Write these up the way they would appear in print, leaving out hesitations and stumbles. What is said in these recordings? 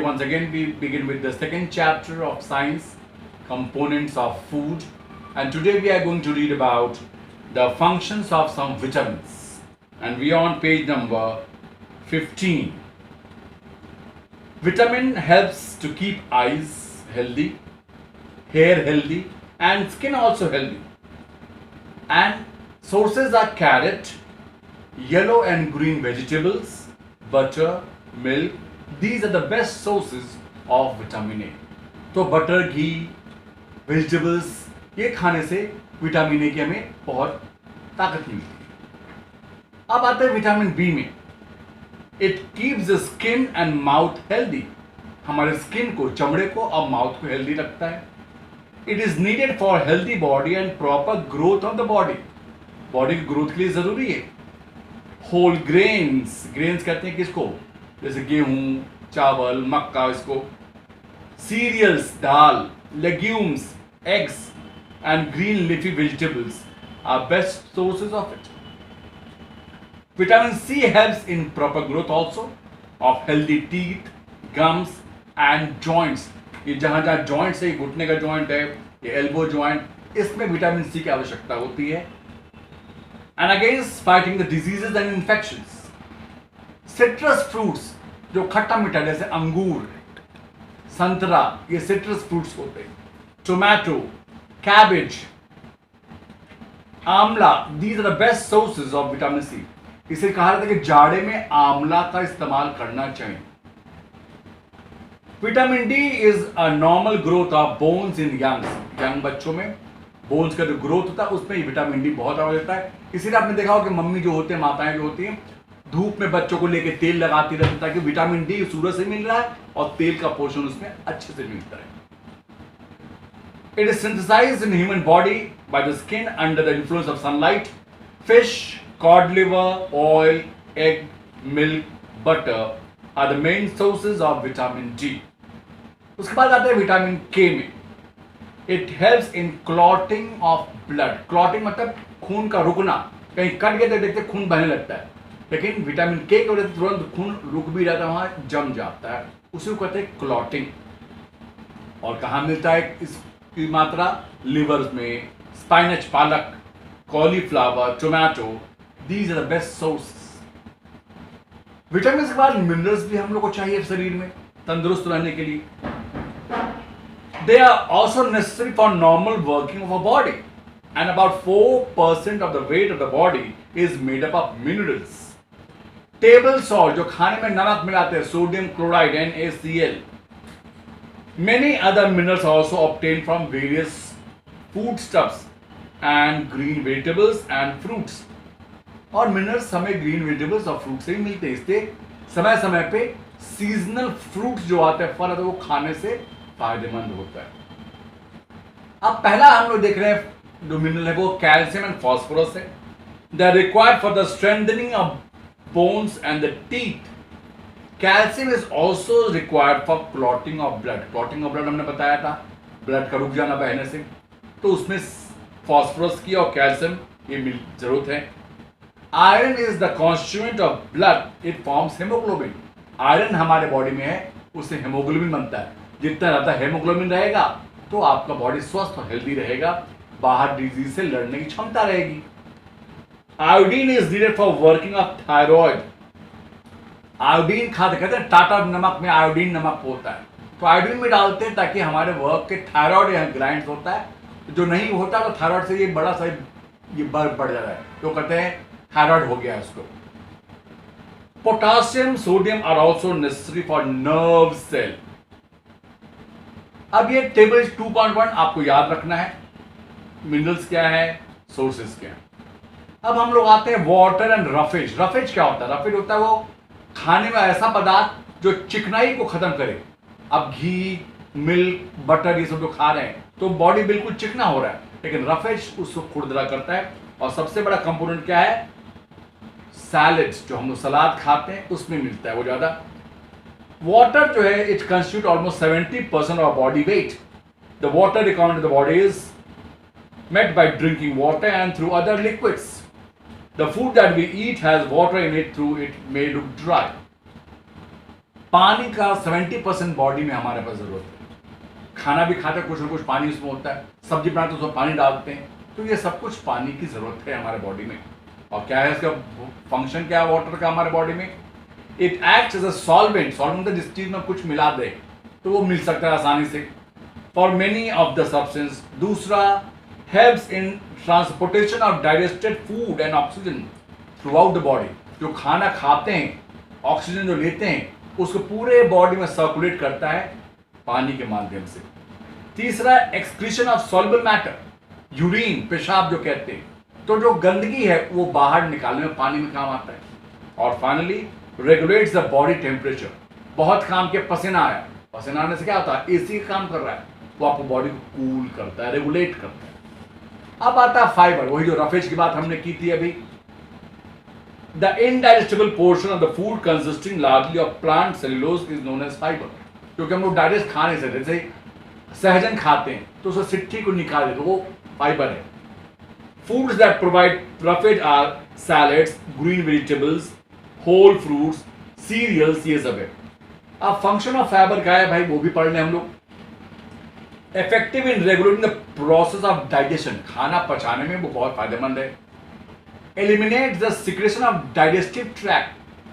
once again we begin with the second chapter of science, components of food, and today we are going to read about the functions of some vitamins, and we are on page number 15. Vitamin helps to keep eyes healthy, hair healthy, and skin also healthy. And sources are carrot, yellow and green vegetables, butter, milk. These are the best sources of vitamin A. तो butter, घी, vegetables ये खाने से vitamin A की हमें बहुत ताकत मिलती है. अब आते हैं विटामिन बी में. It keeps the skin and mouth healthy. हमारे स्किन को, चमड़े को और माउथ को हेल्दी रखता है. It is needed for healthy body and proper growth of the body. Body की ग्रोथ के लिए जरूरी है. होल ग्रेन्स, ग्रेन्स कहते हैं किसको, जैसे गेहूं, चावल, मक्का, इसको. Cereals, dal, legumes, eggs and green leafy vegetables are best sources of it. Vitamin C helps in proper growth also of healthy teeth, gums and joints. ये जहाँ जहाँ joints है, घुटने का joint है, ये elbow joint, इसमें विटामिन C की आवश्यकता होती है. And against fighting the diseases and infections. Citrus fruits, जो खट्टा मीठा जैसे अंगूर, संतरा, ये citrus fruits होते हैं. Tomato, cabbage, आंवला, these are the best sources of vitamin C. इसे कहा जाता है कि जाड़े में आंवला का इस्तेमाल करना चाहिए. Vitamin D is a normal growth of bones in young बच्चों में बोन्स का जो ग्रोथ होता है उसमें विटामिन डी बहुत आवश्यक है. इसीलिए आपने देखा हो कि मम्मी जो होते हैं, माताएं जो होती हैं, धूप में बच्चों को लेके तेल लगाती रहती है ताकि विटामिन डी सूरज से मिल रहा है और तेल का पोषण उसमें अच्छे से मिलता है. It is synthesised in human body by the skin under the influence of sunlight. Fish, cod liver, oil, egg, milk, butter are the main sources of vitamin D. उसके बाद आते हैं विटामिन के में. It helps in clotting of blood. Clotting मतलब खून का रुकना. कहीं कट गया तो देखते खून बहने लगता है, लेकिन विटामिन के की वजह से तुरंत खून रुक भी जाता है, वहां जम जाता है. उसी को कहते हैं क्लॉटिंग. और कहाँ मिलता है इसकी मात्रा? लिवर्स में, स्पाइनच, पालक, cauliflower, tomato. These are the best sources. Vitamin के बाद मिनरल्स भी हम लोग को चाहिए शरीर में तंदुरुस्त रहने के लिए. They are also necessary for normal working of a body, and about 4% of the weight of the body is made up of minerals. Table salt, जो खाने में नमक मिलाते हैं, sodium chloride NaCl. Many other minerals are also obtained from various foodstuffs and green vegetables and fruits. और minerals हमें green vegetables और fruit से ही मिलते हैं. इसलिए समय समय पे सीजनल फ्रूट्स जो आते हैं, फल, वो खाने से फायदेमंद होता है. अब पहला हम लोग देख रहे हैं जो मिनरल है वो कैल्शियम एंड फॉस्फोरस है. They are required for the strengthening of bones and the teeth. Calcium is also required for clotting of blood. Clotting of blood हमने बताया था, ब्लड का रुक जाना बहने से, तो उसमें फॉस्फोरस की और कैल्शियम ये जरूरत है. Iron is the constituent of blood. It forms haemoglobin. Iron हमारे बॉडी में है, उससे हेमोग्लोबिन बनता है. जितना ज्यादा हेमोग्लोबिन रहेगा तो आपका बॉडी स्वस्थ और हेल्दी रहेगा, बाहर डिजीज से लड़ने की क्षमता रहेगी. Iodine is needed for working of thyroid. Iodine खाते कहते हैं टाटा नमक में आयोडीन नमक होता है, तो आयोडीन में डालते हैं ताकि हमारे वर्क के थायराइड यहाँ ग्लैंड होता है, जो नहीं होता तो थायराइड से ये बड़ा सा ये बढ़ जाता है, तो कहते हैं थायराइड हो गया उसको. Potassium, sodium are also necessary for nerve cell. अब ये टेबल 2.1 आपको याद रखना है. मिनरल्स क्या है, सोर्सेस क्या है. अब हम लोग आते हैं वाटर एंड रफेज. रफेज क्या होता है? रफेज होता है वो खाने में ऐसा पदार्थ जो चिकनाई को खत्म करे. अब घी, मिल्क, बटर ये सब जो खा रहे हैं तो बॉडी बिल्कुल चिकना हो रहा है, लेकिन रफेज उसको खुरदरा करता है. और सबसे बड़ा कंपोनेंट क्या है? सैलेड्स, जो हम लोग सलाद खाते हैं उसमें मिलता है वो ज्यादा. वाटर जो है it constitute almost 70% of body weight. The water requirement of the body is met by drinking water and through other liquids. The food that we eat has water in it, through it may look dry. पानी का 70% body में हमारे पास जरूरत है। खाना भी खाते हैं, कुछ ना कुछ पानी उसमें होता है, सब्जी बनाते हैं उसमें पानी डालते हैं, तो ये सब कुछ पानी की जरूरत है हमारे बॉडी में। और क्या है इसका फंक्शन, क्या है वाटर का हमारे बॉडी में? It acts as a solvent. Solvent जिस चीज में कुछ मिला दे तो वो मिल सकता है आसानी से for many of the substance. दूसरा, helps in transportation of digested food and oxygen throughout the body. जो खाना खाते हैं, ऑक्सीजन जो लेते हैं, उसको पूरे बॉडी में सर्कुलेट करता है पानी के माध्यम से। तीसरा, excretion of soluble matter, urine, पेशाब जो कहते हैं, तो जो गंदगी है वो बाहर निकालने में पानी में काम आता है। और finally, regulates the body temperature. बहुत काम के पसीना आया, पसीना आने से क्या होता है, एसी काम कर रहा है, वो आपको बॉडी को कूल करता है, रेगुलेट करता है। अब आता है फाइबर, वही जो रफेज की बात हमने की थी अभी। The indigestible portion of the food consisting largely of plant cellulose is known as fibre. क्योंकि हम लोग डाइजेस्ट खा नहीं सकते, जैसे सहजन खाते हैं तो उसको सिट्ठी को निकाल देते, वो फाइबर है। Foods that provide roughage are salads, green vegetables, whole fruits, cereals, ये सब है। अब फंक्शन ऑफ फाइबर क्या है भाई, वो भी पढ़ लें हम लोग। Effective in regulating the process of digestion, खाना पचाने में वो बहुत फायदेमंद है। Eliminate the secretion of digestive tract,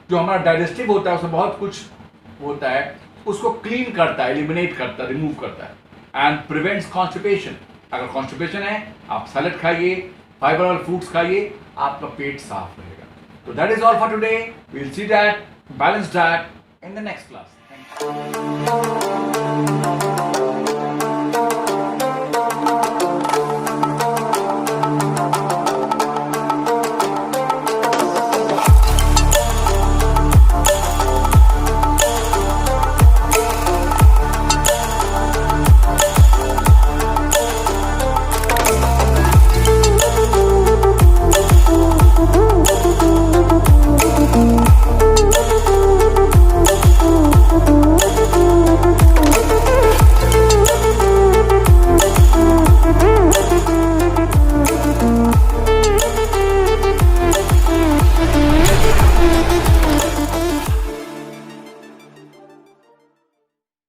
जो हमारा डाइजेस्टिव होता है उसमें बहुत कुछ होता है, उसको क्लीन करता है, एलिमिनेट करता है, रिमूव करता है। एंड प्रिवेंट्स कॉन्स्टिपेशन, अगर कॉन्स्टिपेशन है आप सैलेड खाइए, फाइबर और फ्रूट्स खाइए, आपका पेट साफ रहेगा। तो that is all for today. We will see that balanced diet in the next class. Thank you.